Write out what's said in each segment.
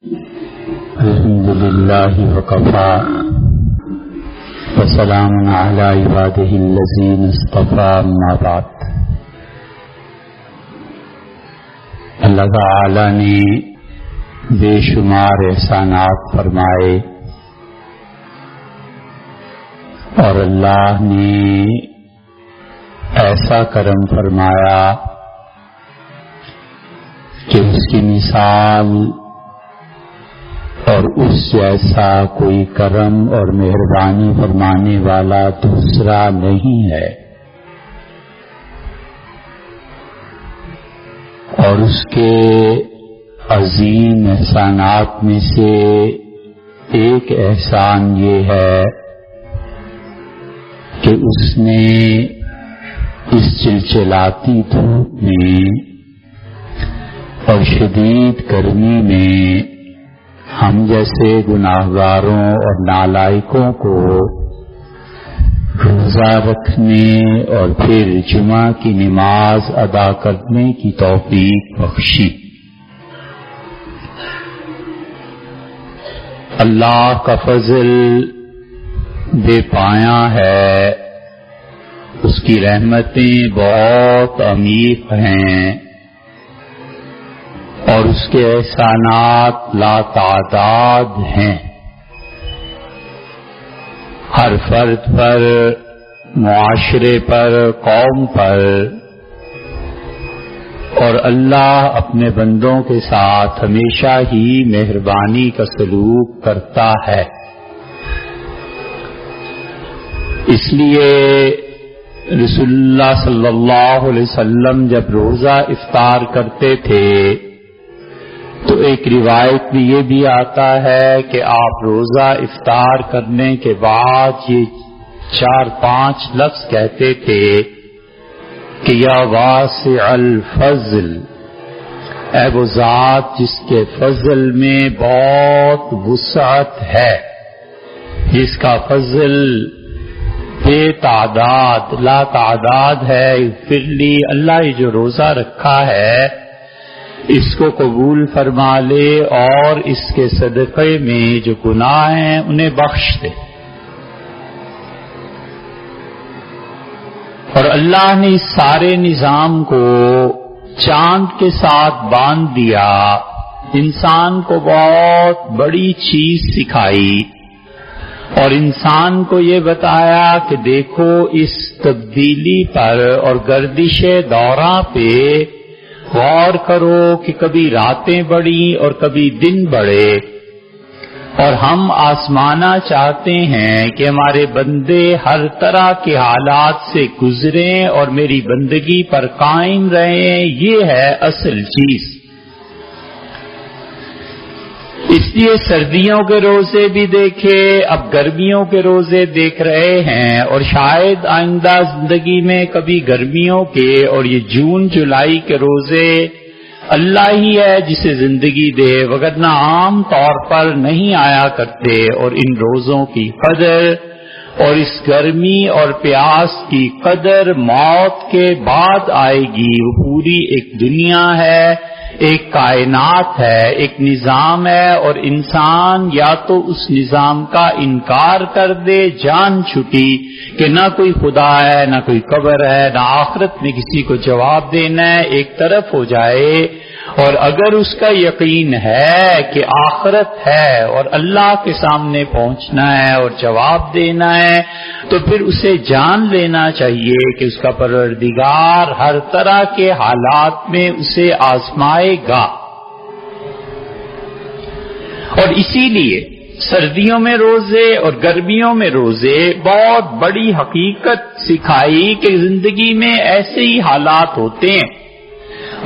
الحمد للہ وکفا وسلام علی عبادہ الذین اصطفی اما بعد۔ اللہ تعالی نے بے شمار احسانات فرمائے اور اللہ نے ایسا کرم فرمایا کہ اس کی مثال اور اس جیسا کوئی کرم اور مہربانی فرمانے والا دوسرا نہیں ہے، اور اس کے عظیم احسانات میں سے ایک احسان یہ ہے کہ اس نے اس چلچلاتی دھوپ میں اور شدید گرمی میں ہم جیسے گناہگاروں اور نالائقوں کو روزہ رکھنے اور پھر جمعہ کی نماز ادا کرنے کی توفیق بخشی۔ اللہ کا فضل بے پایاں ہے، اس کی رحمتیں بہت عمیق ہیں اور اس کے احسانات لا تعداد ہیں، ہر فرد پر، معاشرے پر، قوم پر، اور اللہ اپنے بندوں کے ساتھ ہمیشہ ہی مہربانی کا سلوک کرتا ہے۔ اس لیے رسول اللہ صلی اللہ علیہ وسلم جب روزہ افطار کرتے تھے تو ایک روایت میں یہ بھی آتا ہے کہ آپ روزہ افطار کرنے کے بعد یہ 4-5 لفظ کہتے تھے کہ یا واسع الفضل، اے وہ ذات جس کے فضل میں بہت وسعت ہے، جس کا فضل بے تعداد لا تعداد ہے، اغفر لی، اللہ یہ جو روزہ رکھا ہے اس کو قبول فرما لے اور اس کے صدقے میں جو گناہ ہیں انہیں بخش دے۔ اور اللہ نے اس سارے نظام کو چاند کے ساتھ باندھ دیا، انسان کو بہت بڑی چیز سکھائی اور انسان کو یہ بتایا کہ دیکھو اس تبدیلی پر اور گردش دورہ پہ غور کرو کہ کبھی راتیں بڑھی اور کبھی دن بڑھے، اور ہم آزمانا چاہتے ہیں کہ ہمارے بندے ہر طرح کے حالات سے گزریں اور میری بندگی پر قائم رہیں، یہ ہے اصل چیز۔ اس لیے سردیوں کے روزے بھی دیکھے، اب گرمیوں کے روزے دیکھ رہے ہیں، اور شاید آئندہ زندگی میں کبھی گرمیوں کے اور یہ جون جولائی کے روزے اللہ ہی ہے جسے زندگی دے، وگرنہ عام طور پر نہیں آیا کرتے، اور ان روزوں کی قدر اور اس گرمی اور پیاس کی قدر موت کے بعد آئے گی۔ وہ پوری ایک دنیا ہے، ایک کائنات ہے، ایک نظام ہے، اور انسان یا تو اس نظام کا انکار کر دے، جان چھٹی کہ نہ کوئی خدا ہے، نہ کوئی قبر ہے، نہ آخرت میں کسی کو جواب دینا ہے، ایک طرف ہو جائے، اور اگر اس کا یقین ہے کہ آخرت ہے اور اللہ کے سامنے پہنچنا ہے اور جواب دینا ہے، تو پھر اسے جان لینا چاہیے کہ اس کا پروردگار ہر طرح کے حالات میں اسے آزمائے گا۔ اور اسی لیے سردیوں میں روزے اور گرمیوں میں روزے بہت بڑی حقیقت سکھائی کہ زندگی میں ایسے ہی حالات ہوتے ہیں،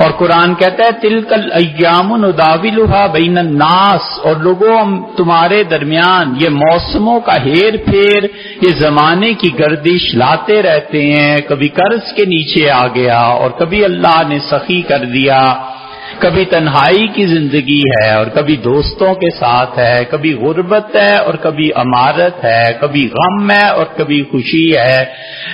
اور قرآن کہتا ہے تلک الایام نداولها بین الناس، اور لوگوں ہم تمہارے درمیان یہ موسموں کا ہیر پھیر، یہ زمانے کی گردش لاتے رہتے ہیں، کبھی قرض کے نیچے آ گیا اور کبھی اللہ نے سخی کر دیا، کبھی تنہائی کی زندگی ہے اور کبھی دوستوں کے ساتھ ہے، کبھی غربت ہے اور کبھی امارت ہے، کبھی غم ہے اور کبھی خوشی ہے،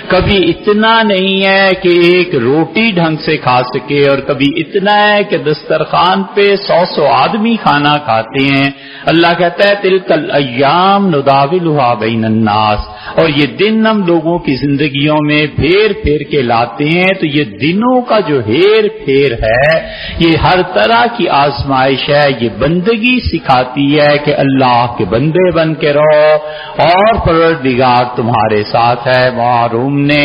کبھی اتنا نہیں ہے کہ ایک روٹی ڈھنگ سے کھا سکے اور کبھی اتنا ہے کہ دسترخوان پہ 100 آدمی کھانا کھاتے ہیں۔ اللہ کہتا ہے تلک الایام نداولھا بین الناس، اور یہ دن ہم لوگوں کی زندگیوں میں پھیر پھیر کے لاتے ہیں۔ تو یہ دنوں کا جو ہیر پھیر ہے یہ ہر طرح کی آزمائش ہے، یہ بندگی سکھاتی ہے کہ اللہ کے بندے بن کے رہو اور پروردگار تمہارے ساتھ ہے۔ معروم نے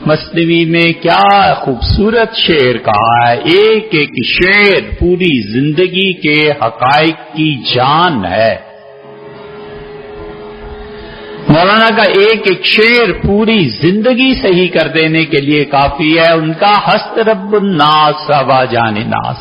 مثنوی میں کیا خوبصورت شعر کہا ہے، ایک ایک شعر پوری زندگی کے حقائق کی جان ہے۔ مولانا کا ایک ایک شعر پوری زندگی صحیح کر دینے کے لیے کافی ہے۔ ان کا ہست رب الناس ابا جان ناس،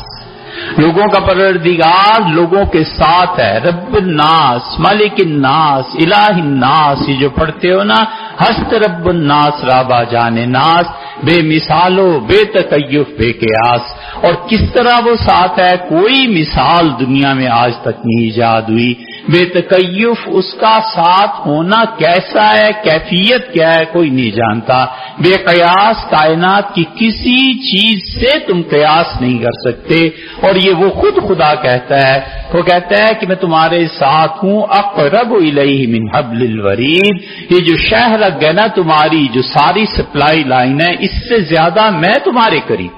لوگوں کا پروردگار لوگوں کے ساتھ ہے۔ رب الناس، مالک الناس، الہ الناس، یہ جو پڑھتے ہو نا، ہست رب الناس رابا جان ناس، بے مثال و بے تکیف بے قیاس، اور کس طرح وہ ساتھ ہے کوئی مثال دنیا میں آج تک نہیں ایجاد ہوئی۔ بے تکیف اس کا ساتھ ہونا کیسا ہے، کیفیت کیا ہے، کوئی نہیں جانتا۔ بے قیاس، کائنات کی کسی چیز سے تم قیاس نہیں کر سکتے، اور یہ وہ خود خدا کہتا ہے، وہ کہتا ہے کہ میں تمہارے ساتھ ہوں، اقرب الیہ من حبل الورید، یہ جو شہ لگ گیا نا تمہاری جو ساری سپلائی لائن ہے، اس سے زیادہ میں تمہارے قریب۔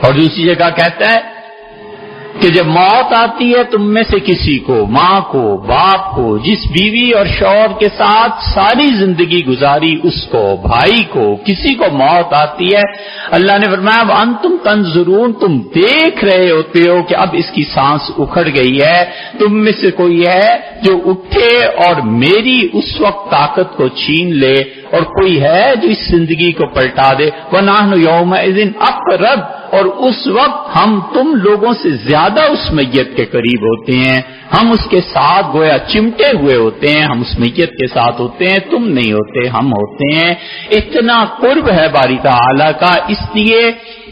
اور دوسری جگہ کہتا ہے کہ جب موت آتی ہے تم میں سے کسی کو، ماں کو، باپ کو، جس بیوی اور شوہر کے ساتھ ساری زندگی گزاری اس کو، بھائی کو، کسی کو موت آتی ہے، اللہ نے فرمایا وانتم تنظرون، تم دیکھ رہے ہوتے ہو کہ اب اس کی سانس اکھڑ گئی ہے، تم میں سے کوئی ہے جو اٹھے اور میری اس وقت طاقت کو چھین لے، اور کوئی ہے جو اس زندگی کو پلٹا دے۔ وَنَحْنُ يَوْمَئِذٍ أَقْرَبُ، اور اس وقت ہم تم لوگوں سے زیادہ اس میت کے قریب ہوتے ہیں، ہم اس کے ساتھ گویا چمٹے ہوئے ہوتے ہیں، ہم اس میت کے ساتھ ہوتے ہیں، تم نہیں ہوتے، ہم ہوتے ہیں۔ اتنا قرب ہے باری تعالیٰ کا، اس لیے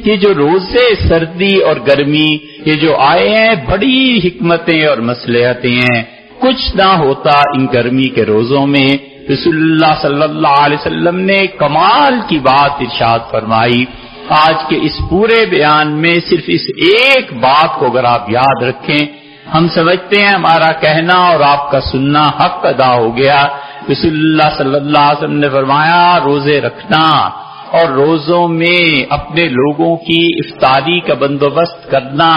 یہ جو روزے سردی اور گرمی یہ جو آئے ہیں بڑی حکمتیں اور مصلحتیں ہیں۔ کچھ نہ ہوتا ان گرمی کے روزوں میں، رسول اللہ صلی اللہ علیہ وسلم نے کمال کی بات ارشاد فرمائی۔ آج کے اس پورے بیان میں صرف اس ایک بات کو اگر آپ یاد رکھیں، ہم سمجھتے ہیں ہمارا کہنا اور آپ کا سننا حق ادا ہو گیا۔ رسول اللہ صلی اللہ علیہ وسلم نے فرمایا روزے رکھنا اور روزوں میں اپنے لوگوں کی افطاری کا بندوبست کرنا،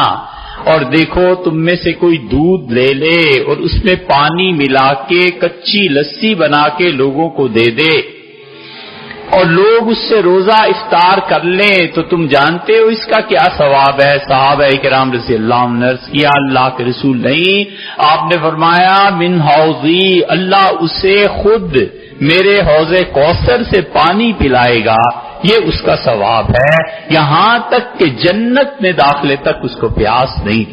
اور دیکھو تم میں سے کوئی دودھ لے لے اور اس میں پانی ملا کے کچی لسی بنا کے لوگوں کو دے دے اور لوگ اس سے روزہ افطار کر لیں، تو تم جانتے ہو اس کا کیا ثواب ہے؟ صحابہ کرام رضی اللہ عنہم نے عرض کیا اللہ کے رسول نہیں، آپ نے فرمایا من حوضی، اللہ اسے خود میرے حوض کوثر سے پانی پلائے گا، یہ اس کا ثواب ہے، یہاں تک کہ جنت میں داخلے تک اس کو پیاس نہیں۔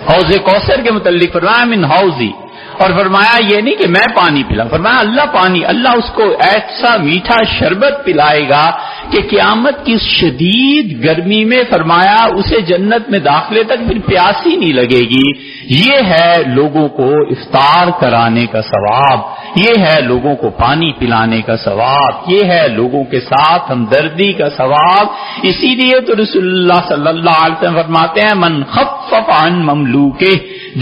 حوض کوثر کے متعلق فرمایا من حوضی، اور فرمایا یہ نہیں کہ میں پانی پلاؤں، فرمایا اللہ پانی، اللہ اس کو ایسا میٹھا شربت پلائے گا کہ قیامت کی شدید گرمی میں فرمایا اسے جنت میں داخلے تک پھر پیاس ہی نہیں لگے گی۔ یہ ہے لوگوں کو افطار کرانے کا ثواب، یہ ہے لوگوں کو پانی پلانے کا ثواب، یہ ہے لوگوں کے ساتھ ہمدردی کا ثواب۔ اسی لیے تو رسول اللہ صلی اللہ علیہ وسلم فرماتے ہیں من خفف عن مملوکہ،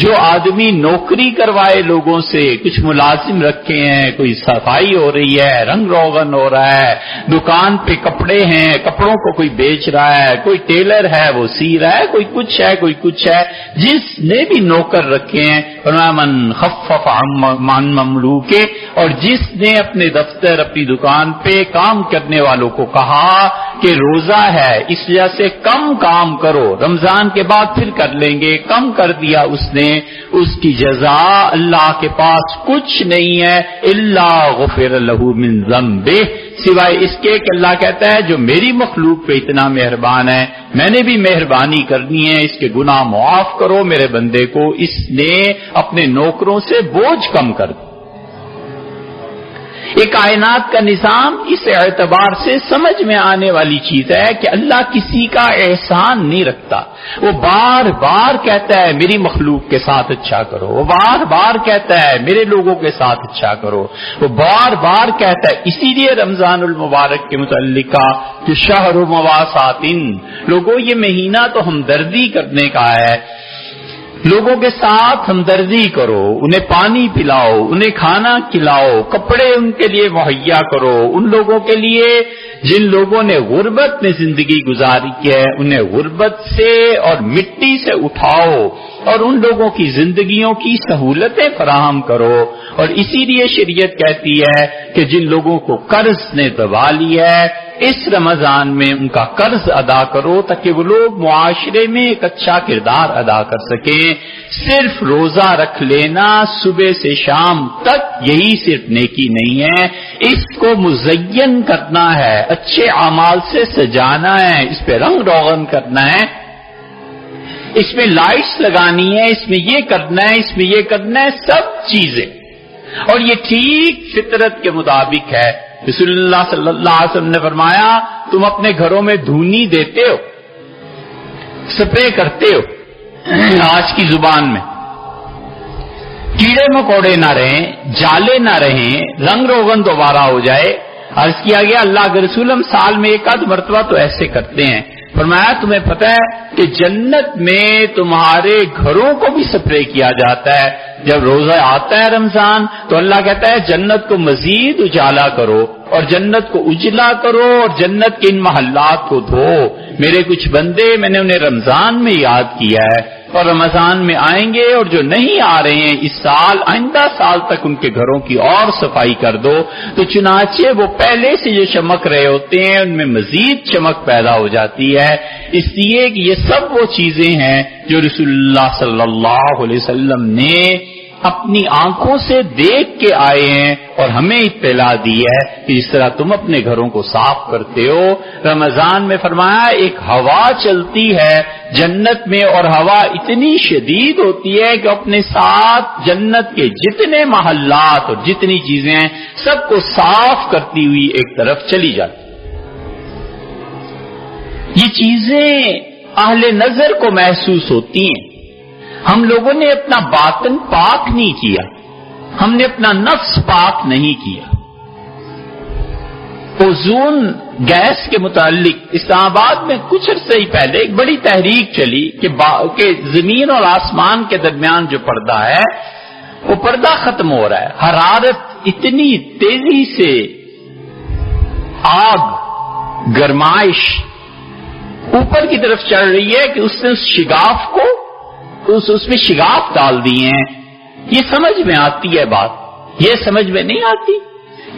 جو آدمی نوکری کروائے لوگوں سے، کچھ ملازم رکھے ہیں، کوئی صفائی ہو رہی ہے، رنگ روغن ہو رہا ہے، دکان پہ کپڑے ہیں، کپڑوں کو کوئی بیچ رہا ہے، کوئی ٹیلر ہے وہ سی رہا ہے، کوئی کچھ ہے کوئی کچھ ہے، جس نے بھی نوکر رکھے ہیں فرمایا من خفف عن مملوکہ، اور جس نے اپنے دفتر اپنی دکان پہ کام کرنے والوں کو کہا کہ روزہ ہے اس وجہ سے کم کام کرو، رمضان کے بعد پھر کر لیں گے، کم کر دیا اس نے، اس کی جزا اللہ کے پاس کچھ نہیں ہے الا غفر له من ذنبه، سوائے اس کے کہ اللہ کہتا ہے جو میری مخلوق پہ اتنا مہربان ہے میں نے بھی مہربانی کرنی ہے، اس کے گناہ معاف کرو میرے بندے کو، اس نے اپنے نوکروں سے بوجھ کم کر دیا۔ یہ کائنات کا نظام اس اعتبار سے سمجھ میں آنے والی چیز ہے کہ اللہ کسی کا احسان نہیں رکھتا. وہ بار بار کہتا ہے میری مخلوق کے ساتھ اچھا کرو، وہ بار بار کہتا ہے میرے لوگوں کے ساتھ اچھا کرو، وہ بار بار کہتا ہے. اسی لیے رمضان المبارک کے متعلق کہا کہ شہر مواسات، لوگوں یہ مہینہ تو ہمدردی کرنے کا ہے، لوگوں کے ساتھ ہمدردی کرو، انہیں پانی پلاؤ، انہیں کھانا کھلاؤ، کپڑے ان کے لیے مہیا کرو. ان لوگوں کے لیے جن لوگوں نے غربت میں زندگی گزاری ہے انہیں غربت سے اور مٹی سے اٹھاؤ اور ان لوگوں کی زندگیوں کی سہولتیں فراہم کرو. اور اسی لیے شریعت کہتی ہے کہ جن لوگوں کو قرض نے دبا لی ہے اس رمضان میں ان کا قرض ادا کرو تاکہ وہ لوگ معاشرے میں ایک اچھا کردار ادا کر سکیں. صرف روزہ رکھ لینا صبح سے شام تک یہی صرف نیکی نہیں ہے، اس کو مزین کرنا ہے، اچھے اعمال سے سجانا ہے، اس پہ رنگ روغن کرنا ہے، اس میں لائٹس لگانی ہے، اس میں یہ کرنا ہے، اس میں یہ کرنا ہے، سب چیزیں. اور یہ ٹھیک فطرت کے مطابق ہے. رسول اللہ صلی اللہ علیہ وسلم نے فرمایا تم اپنے گھروں میں دھونی دیتے ہو، سپرے کرتے ہو، آج کی زبان میں کیڑے مکوڑے نہ رہیں، جالے نہ رہیں، رنگ روغن دوبارہ ہو جائے. عرض کیا گیا اللہ کے رسول ہم سال میں ایک آدھ مرتبہ تو ایسے کرتے ہیں. فرمایا تمہیں پتہ ہے کہ جنت میں تمہارے گھروں کو بھی سپرے کیا جاتا ہے. جب روزہ آتا ہے رمضان تو اللہ کہتا ہے جنت کو مزید اجالا کرو اور جنت کو اجلا کرو اور جنت کے ان محلات کو دھو. میرے کچھ بندے میں نے انہیں رمضان میں یاد کیا ہے اور رمضان میں آئیں گے، اور جو نہیں آ رہے ہیں اس سال آئندہ سال تک ان کے گھروں کی اور صفائی کر دو. تو چنانچہ وہ پہلے سے جو چمک رہے ہوتے ہیں ان میں مزید چمک پیدا ہو جاتی ہے. اس لیے کہ یہ سب وہ چیزیں ہیں جو رسول اللہ صلی اللہ علیہ وسلم نے اپنی آنکھوں سے دیکھ کے آئے ہیں اور ہمیں اطلاع دی ہے کہ جس طرح تم اپنے گھروں کو صاف کرتے ہو. رمضان میں فرمایا ایک ہوا چلتی ہے جنت میں اور ہوا اتنی شدید ہوتی ہے کہ اپنے ساتھ جنت کے جتنے محلات اور جتنی چیزیں ہیں سب کو صاف کرتی ہوئی ایک طرف چلی جاتی. یہ چیزیں اہل نظر کو محسوس ہوتی ہیں. ہم لوگوں نے اپنا باطن پاک نہیں کیا، ہم نے اپنا نفس پاک نہیں کیا. اوزون گیس کے متعلق اسلام آباد میں کچھ عرصے ہی پہلے ایک بڑی تحریک چلی کہ زمین اور آسمان کے درمیان جو پردہ ہے وہ پردہ ختم ہو رہا ہے. حرارت اتنی تیزی سے، آگ، گرمائش اوپر کی طرف چڑھ رہی ہے کہ اس نے اس شگاف کو اس میں شگاف ڈال دیے ہیں. یہ سمجھ میں آتی ہے بات، یہ سمجھ میں نہیں آتی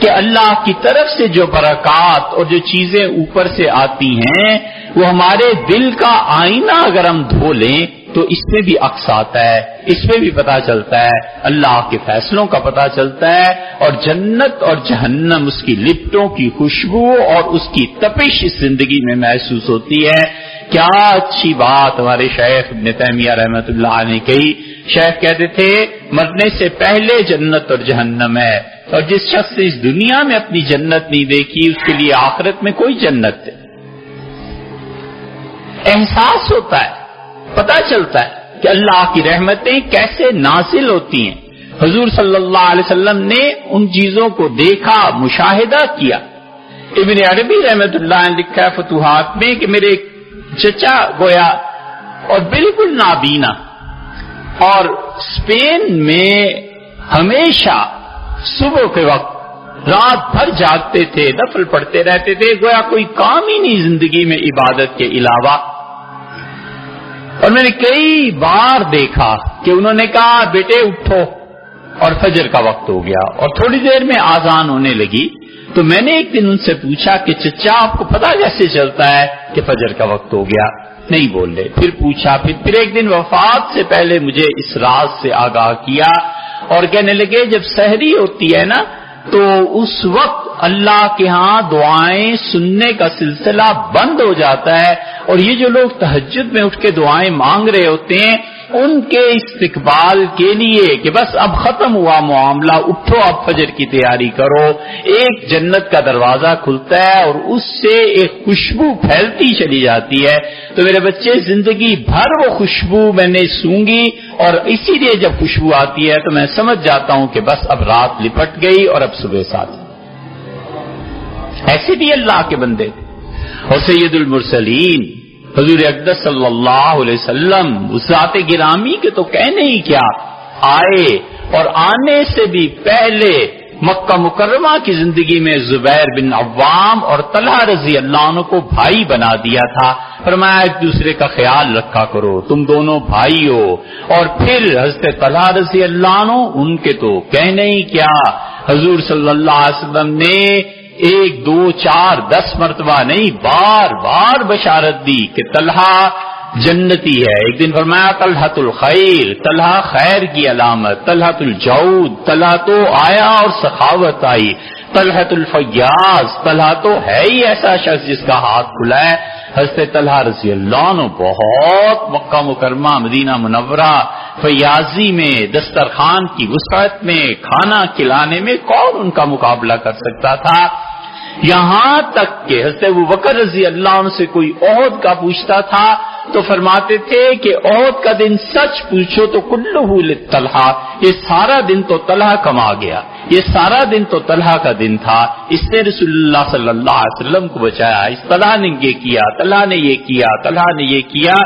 کہ اللہ کی طرف سے جو برکات اور جو چیزیں اوپر سے آتی ہیں وہ ہمارے دل کا آئینہ اگر ہم دھو لیں تو اس میں بھی عکس آتا ہے، اس میں بھی پتا چلتا ہے، اللہ کے فیصلوں کا پتا چلتا ہے. اور جنت اور جہنم، اس کی لپٹوں کی خوشبو اور اس کی تپش اس زندگی میں محسوس ہوتی ہے. کیا اچھی بات ہمارے شیخ ابن تیمیہ رحمۃ اللہ علیہ نے کہی. شیخ کہتے تھے مرنے سے پہلے جنت اور جہنم ہے، اور جس شخص نے اس دنیا میں اپنی جنت نہیں دیکھی اس کے لیے آخرت میں کوئی جنت ہے. احساس ہوتا ہے، پتہ چلتا ہے کہ اللہ کی رحمتیں کیسے نازل ہوتی ہیں. حضور صلی اللہ علیہ وسلم نے ان چیزوں کو دیکھا، مشاہدہ کیا. ابن عربی رحمۃ اللہ علیہ نے لکھا ہے فتوحات میں کہ میرے چچا گویا اور بالکل نابینا، اور اسپین میں ہمیشہ صبح کے وقت رات بھر جاگتے تھے، نفل پڑھتے رہتے تھے، گویا کوئی کام ہی نہیں زندگی میں عبادت کے علاوہ. اور میں نے کئی بار دیکھا کہ انہوں نے کہا بیٹے اٹھو، اور فجر کا وقت ہو گیا اور تھوڑی دیر میں آذان ہونے لگی. تو میں نے ایک دن ان سے پوچھا کہ چچا آپ کو پتا کیسے چلتا ہے کہ فجر کا وقت ہو گیا؟ نہیں بول رہے. پھر پوچھا، پھر ایک دن وفات سے پہلے مجھے اس راز سے آگاہ کیا اور کہنے لگے جب سحری ہوتی ہے نا تو اس وقت اللہ کے ہاں دعائیں سننے کا سلسلہ بند ہو جاتا ہے، اور یہ جو لوگ تہجد میں اٹھ کے دعائیں مانگ رہے ہوتے ہیں ان کے استقبال کے لیے کہ بس اب ختم ہوا معاملہ، اٹھو اب فجر کی تیاری کرو، ایک جنت کا دروازہ کھلتا ہے اور اس سے ایک خوشبو پھیلتی چلی جاتی ہے. تو میرے بچے زندگی بھر وہ خوشبو میں نے سونگی، اور اسی لیے جب خوشبو آتی ہے تو میں سمجھ جاتا ہوں کہ بس اب رات لپٹ گئی اور اب صبح ساتھ. ایسے بھی اللہ کے بندے. اور سید المرسلین حضور اقدس صلی اللہ علیہ وسلم اس ذات گرامی کے تو کہنے ہی کیا، آئے اور آنے سے بھی پہلے مکہ مکرمہ کی زندگی میں زبیر بن عوام اور طلحہ رضی اللہ عنہ کو بھائی بنا دیا تھا. فرمایا ایک دوسرے کا خیال رکھا کرو، تم دونوں بھائی ہو. اور پھر حضرت طلحہ رضی اللہ عنہ ان کے تو کہنے ہی کیا، حضور صلی اللہ علیہ وسلم نے 1 2 4 10 مرتبہ نہیں، بار بار بشارت دی کہ طلحہ جنتی ہے. ایک دن فرمایا طلحۃ الخیر، طلحہ خیر کی علامت، طلحۃ الجود، طلحہ تو آیا اور سخاوت آئی، طلحۃ الفیاض، طلحہ تو ہے ہی ایسا شخص جس کا ہاتھ کھلا ہے. حضرت طلحہ رضی اللہ عنہ بہت مکہ مکرمہ مدینہ منورہ فیاضی میں، دسترخوان کی وسعت میں، کھانا کھلانے میں کون ان کا مقابلہ کر سکتا تھا. یہاں تک کہ حضرت ابوبکر رضی اللہ عنہ سے کوئی احد کا پوچھتا تھا تو فرماتے تھے کہ احد کا دن سچ پوچھو تو کلہ لطلحہ، یہ سارا دن تو طلحہ کما گیا، یہ سارا دن تو طلحہ کا دن تھا، اس نے رسول اللہ صلی اللہ علیہ وسلم کو بچایا، اس طلحہ نے یہ کیا، طلحہ نے یہ کیا، طلحہ نے یہ کیا.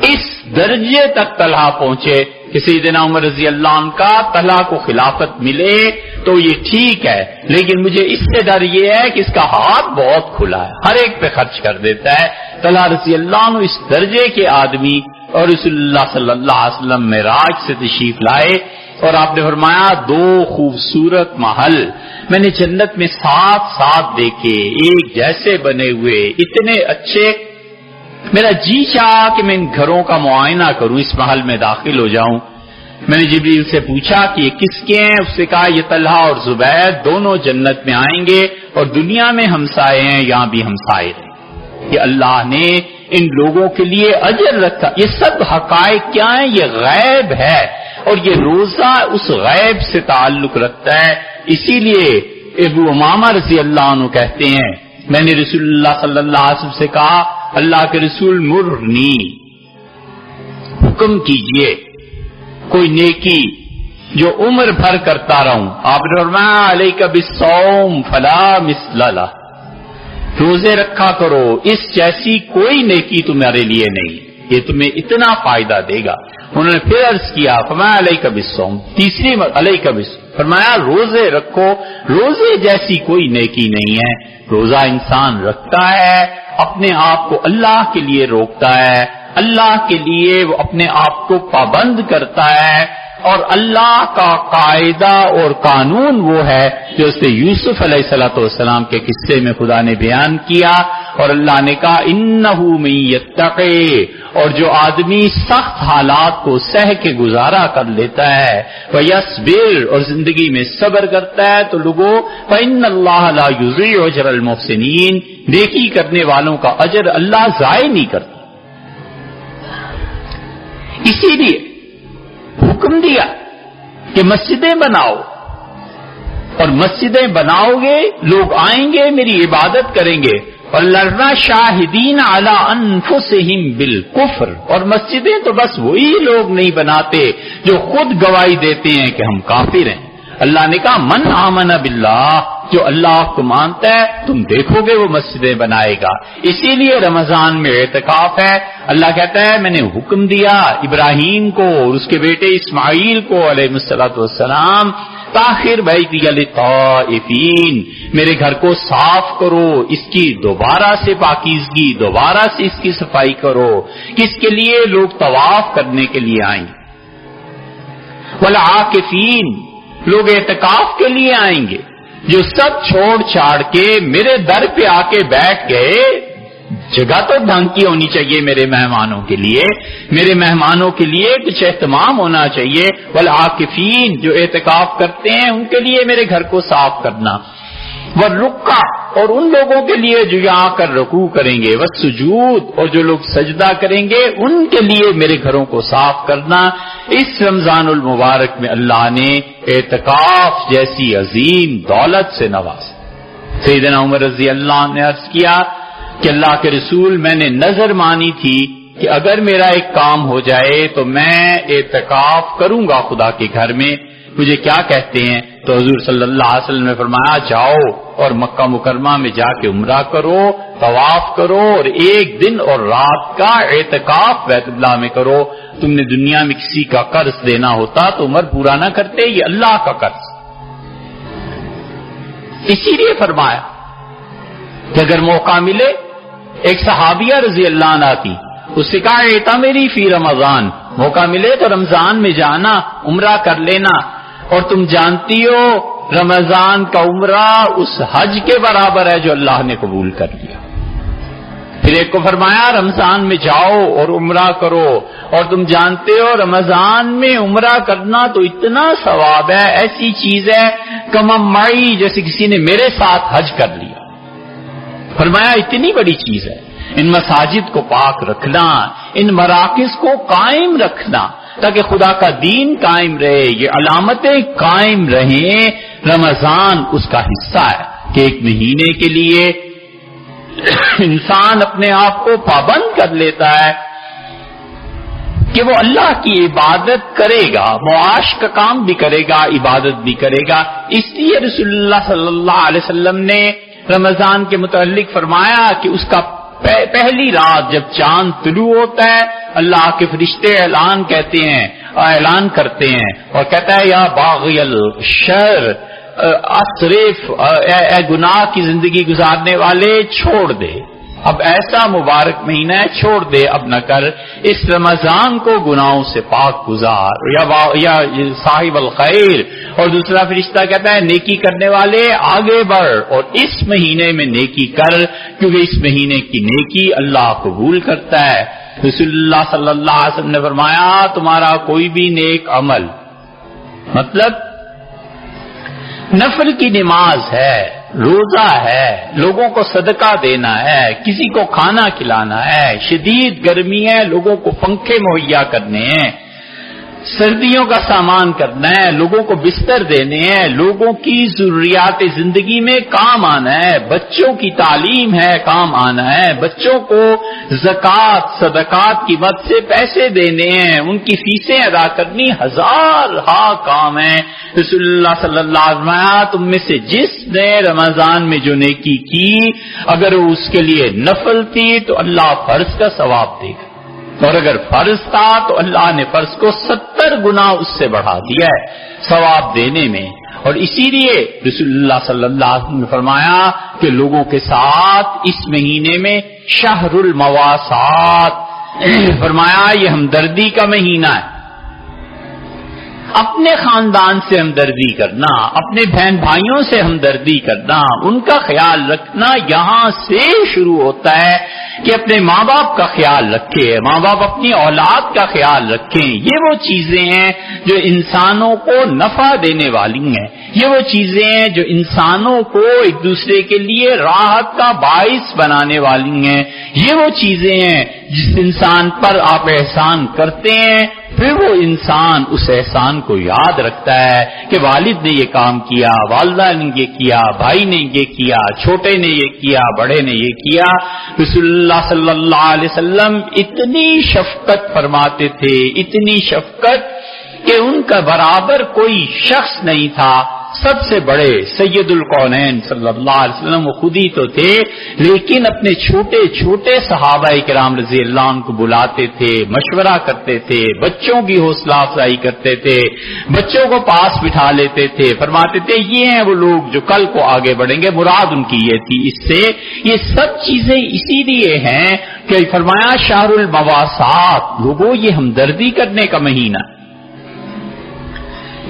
اس درجے تک طلحہ پہنچے کہ سیدنا عمر رضی اللہ عنہ کا طلحہ کو خلافت ملے تو یہ ٹھیک ہے، لیکن مجھے اس سے ڈر یہ ہے کہ اس کا ہاتھ بہت کھلا ہے، ہر ایک پہ خرچ کر دیتا ہے. طلحہ رضی اللہ عنہ اس درجے کے آدمی، اور رسول اللہ صلی اللہ علیہ وسلم معراج سے تشریف لائے اور آپ نے فرمایا 2 خوبصورت محل میں نے جنت میں ساتھ دیکھے، ایک جیسے بنے ہوئے، اتنے اچھے. میرا جی چاہا کہ میں ان گھروں کا معائنہ کروں، اس محل میں داخل ہو جاؤں. میں نے جبریل سے پوچھا کہ یہ کس کے ہیں؟ اس سے کہا یہ طلحہ اور زبیر دونوں جنت میں آئیں گے اور دنیا میں ہمسائے ہیں، یہاں بھی ہمسائے ہیں. کہ اللہ نے ان لوگوں کے لیے اجر رکھا. یہ سب حقائق کیا ہیں؟ یہ غیب ہے، اور یہ روزہ اس غیب سے تعلق رکھتا ہے. اسی لیے ابو امامہ رضی اللہ عنہ کہتے ہیں میں نے رسول اللہ صلی اللہ علیہ وسلم سے کہا اللہ کے رسول مرنی، حکم کیجئے کوئی نیکی جو عمر بھر کرتا رہوں. آپ نے فرمایا علیک بالصوم فلا مثل لہ، روزے رکھا کرو، اس جیسی کوئی نیکی تمہارے لیے نہیں، یہ تمہیں اتنا فائدہ دے گا. انہوں نے پھر عرض کیا، فرمایا علیک بالصوم، تیسری علیک بالصوم، فرمایا روزے رکھو، روزے جیسی کوئی نیکی نہیں ہے. روزہ انسان رکھتا ہے، اپنے آپ کو اللہ کے لیے روکتا ہے، اللہ کے لیے وہ اپنے آپ کو پابند کرتا ہے، اور اللہ کا قاعدہ اور قانون وہ ہے جو اس نے یوسف علیہ السلام کے قصے میں خدا نے بیان کیا. اور اللہ نے کہا انہ من یتقی، اور جو آدمی سخت حالات کو سہ کے گزارا کر لیتا ہے ویصبر، اور زندگی میں صبر کرتا ہے، تو لوگوں فإن اللہ لا یضیع اجر المحسنین، نیکی کرنے والوں کا اجر اللہ ضائع نہیں کرتا. اسی لیے حکم دیا کہ مسجدیں بناؤ، اور مسجدیں بناؤ گے لوگ آئیں گے میری عبادت کریں گے. اور لرنا شاہدین علی انفسہم بالکفر، اور مسجدیں تو بس وہی لوگ نہیں بناتے جو خود گواہی دیتے ہیں کہ ہم کافر ہیں. اللہ نے کہا من آمن باللہ، جو اللہ کو مانتا ہے تم دیکھو گے وہ مسجدیں بنائے گا. اسی لیے رمضان میں اعتکاف ہے. اللہ کہتا ہے میں نے حکم دیا ابراہیم کو اور اس کے بیٹے اسماعیل کو علیہ السلام طاہر بیتی للطائفین، میرے گھر کو صاف کرو، اس کی دوبارہ سے پاکیزگی، دوبارہ سے اس کی صفائی کرو. کس کے لیے؟ لوگ طواف کرنے کے لیے آئیں. والعاکفین، لوگ اعتکاف کے لیے آئیں گے، جو سب چھوڑ چھاڑ کے میرے در پہ آ کے بیٹھ گئے. جگہ تو ڈھنگ کی ہونی چاہیے میرے مہمانوں کے لیے، میرے مہمانوں کے لیے کچھ اہتمام ہونا چاہیے. والعاکفین، جو اعتکاف کرتے ہیں ان کے لیے میرے گھر کو صاف کرنا. والرکع، اور ان لوگوں کے لیے جو یہاں کر رکوع کریں گے، والسجود، اور جو لوگ سجدہ کریں گے ان کے لیے میرے گھروں کو صاف کرنا۔ اس رمضان المبارک میں اللہ نے اعتکاف جیسی عظیم دولت سے نوازا۔ سیدنا عمر رضی اللہ عنہ نے عرض کیا کہ اللہ کے رسول، میں نے نظر مانی تھی کہ اگر میرا ایک کام ہو جائے تو میں اعتکاف کروں گا خدا کے گھر میں، مجھے کیا کہتے ہیں؟ تو حضور صلی اللہ علیہ وسلم نے فرمایا جاؤ اور مکہ مکرمہ میں جا کے عمرہ کرو، طواف کرو، اور ایک دن اور رات کا اعتکاف بیت اللہ میں کرو۔ تم نے دنیا میں کسی کا قرض دینا ہوتا تو عمر پورا نہ کرتے، یہ اللہ کا قرض۔ اسی لیے فرمایا کہ اگر موقع ملے، ایک صحابیہ رضی اللہ عنہ تھی، اس سے کہا اعتمری فی رمضان، موقع ملے تو رمضان میں جانا، عمرہ کر لینا، اور تم جانتی ہو رمضان کا عمرہ اس حج کے برابر ہے جو اللہ نے قبول کر لیا۔ پھر ایک کو فرمایا رمضان میں جاؤ اور عمرہ کرو، اور تم جانتے ہو رمضان میں عمرہ کرنا تو اتنا ثواب ہے، ایسی چیز ہے کمم معی، جیسے کسی نے میرے ساتھ حج کر لیا۔ فرمایا اتنی بڑی چیز ہے، ان مساجد کو پاک رکھنا، ان مراکز کو قائم رکھنا تاکہ خدا کا دین قائم رہے، یہ علامتیں قائم رہیں۔ رمضان اس کا حصہ ہے کہ ایک مہینے کے لیے انسان اپنے آپ کو پابند کر لیتا ہے کہ وہ اللہ کی عبادت کرے گا، معاش کا کام بھی کرے گا، عبادت بھی کرے گا۔ اس لیے رسول اللہ صلی اللہ علیہ وسلم نے رمضان کے متعلق فرمایا کہ اس کا پہلی رات جب چاند طلوع ہوتا ہے، اللہ کے فرشتے اعلان کرتے ہیں اور کہتا ہے یا باغی الشر اصرف، اے گناہ کی زندگی گزارنے والے چھوڑ دے، اب ایسا مبارک مہینہ ہے، چھوڑ دے، اب نہ کر، اس رمضان کو گناہوں سے پاک گزار، یا صاحب الخیر، اور دوسرا فرشتہ کہتا ہے نیکی کرنے والے آگے بڑھ اور اس مہینے میں نیکی کر، کیونکہ اس مہینے کی نیکی اللہ قبول کرتا ہے۔ رسول اللہ صلی اللہ علیہ وسلم نے فرمایا تمہارا کوئی بھی نیک عمل، مطلب نفل کی نماز ہے، روزہ ہے، لوگوں کو صدقہ دینا ہے، کسی کو کھانا کھلانا ہے، شدید گرمی ہے، لوگوں کو پنکھے مہیا کرنے ہیں، سردیوں کا سامان کرنا ہے، لوگوں کو بستر دینے ہیں، لوگوں کی ضروریات زندگی میں کام آنا ہے، بچوں کی تعلیم ہے کام آنا ہے، بچوں کو زکوٰۃ صدقات کی مد سے پیسے دینے ہیں، ان کی فیسیں ادا کرنی، ہزار کام ہیں۔ رسول اللہ صلی اللہ علیہ وسلم تم میں سے جس نے رمضان میں جو نیکی کی اگر اس کے لیے نفل تھی تو اللہ فرض کا ثواب دے گا، اور اگر فرض تھا تو اللہ نے فرض کو 70 گنا اس سے بڑھا دیا ہے ثواب دینے میں۔ اور اسی لیے رسول اللہ صلی اللہ علیہ وسلم نے فرمایا کہ لوگوں کے ساتھ اس مہینے میں شہر المواسات، فرمایا یہ ہمدردی کا مہینہ ہے، اپنے خاندان سے ہمدردی کرنا، اپنے بہن بھائیوں سے ہمدردی کرنا، ان کا خیال رکھنا یہاں سے شروع ہوتا ہے کہ اپنے ماں باپ کا خیال رکھے، ماں باپ اپنی اولاد کا خیال رکھیں۔ یہ وہ چیزیں ہیں جو انسانوں کو نفع دینے والی ہیں، یہ وہ چیزیں ہیں جو انسانوں کو ایک دوسرے کے لیے راحت کا باعث بنانے والی ہیں، یہ وہ چیزیں ہیں جس انسان پر آپ احسان کرتے ہیں پھر وہ انسان اس احسان کو یاد رکھتا ہے کہ والد نے یہ کام کیا، والدہ نے یہ کیا، بھائی نے یہ کیا، چھوٹے نے یہ کیا، بڑے نے یہ کیا۔ رسول اللہ صلی اللہ علیہ وسلم اتنی شفقت فرماتے تھے، اتنی شفقت کہ ان کا برابر کوئی شخص نہیں تھا۔ سب سے بڑے سید الکونین صلی اللہ علیہ وسلم وہ خود ہی تو تھے، لیکن اپنے چھوٹے چھوٹے صحابہ کرام رضی اللہ عنہ کو بلاتے تھے، مشورہ کرتے تھے، بچوں کی حوصلہ افزائی کرتے تھے، بچوں کو پاس بٹھا لیتے تھے، فرماتے تھے یہ ہیں وہ لوگ جو کل کو آگے بڑھیں گے، مراد ان کی یہ تھی۔ اس سے یہ سب چیزیں اسی لیے ہیں کہ فرمایا شہر المواسات، لوگوں یہ ہمدردی کرنے کا مہینہ،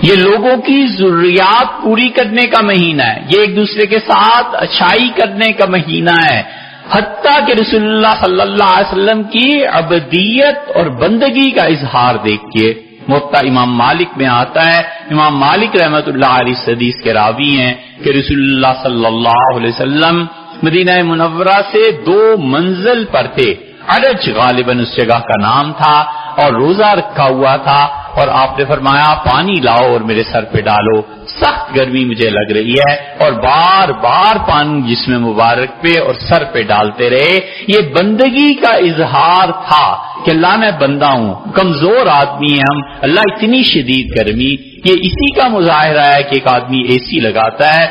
یہ لوگوں کی ضروریات پوری کرنے کا مہینہ ہے، یہ ایک دوسرے کے ساتھ اچھائی کرنے کا مہینہ ہے۔ حتیٰ کہ رسول اللہ صلی اللہ علیہ وسلم کی عبدیت اور بندگی کا اظہار دیکھیے، موطا امام مالک میں آتا ہے، امام مالک رحمت اللہ علیہ اس حدیث کے راوی ہیں کہ رسول اللہ صلی اللہ علیہ وسلم مدینہ منورہ سے 2 منزل پر تھے، عرج غالباً اس جگہ کا نام تھا، اور روزہ رکھا ہوا تھا، اور آپ نے فرمایا پانی لاؤ اور میرے سر پہ ڈالو، سخت گرمی مجھے لگ رہی ہے، اور بار بار پانی جسم مبارک پہ اور سر پہ ڈالتے رہے۔ یہ بندگی کا اظہار تھا کہ اللہ میں بندہ ہوں، کمزور آدمی ہیں ہم، اللہ اتنی شدید گرمی، یہ اسی کا مظاہرہ ہے کہ ایک آدمی اے سی لگاتا ہے،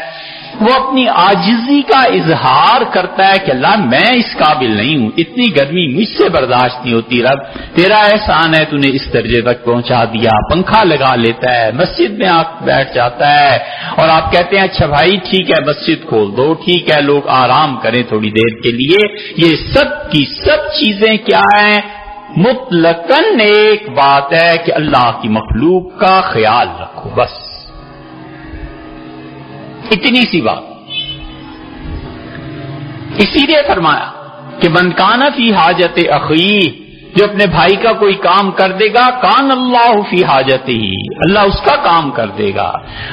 وہ اپنی عاجزی کا اظہار کرتا ہے کہ اللہ میں اس قابل نہیں ہوں، اتنی گرمی مجھ سے برداشت نہیں ہوتی، رب تیرا احسان ہے تو نے اس درجے تک پہنچا دیا۔ پنکھا لگا لیتا ہے، مسجد میں آ بیٹھ جاتا ہے، اور آپ کہتے ہیں اچھا بھائی ٹھیک ہے مسجد کھول دو، ٹھیک ہے لوگ آرام کریں تھوڑی دیر کے لیے۔ یہ سب کی سب چیزیں کیا ہیں؟ مطلقاً ایک بات ہے کہ اللہ کی مخلوق کا خیال رکھو، بس اتنی سی بات۔ اسی لیے فرمایا کہ من کان فی حاجت اخیہ، جو اپنے بھائی کا کوئی کام کر دے گا کان اللہ فی حاجتہ، اللہ اس کا کام کر دے گا۔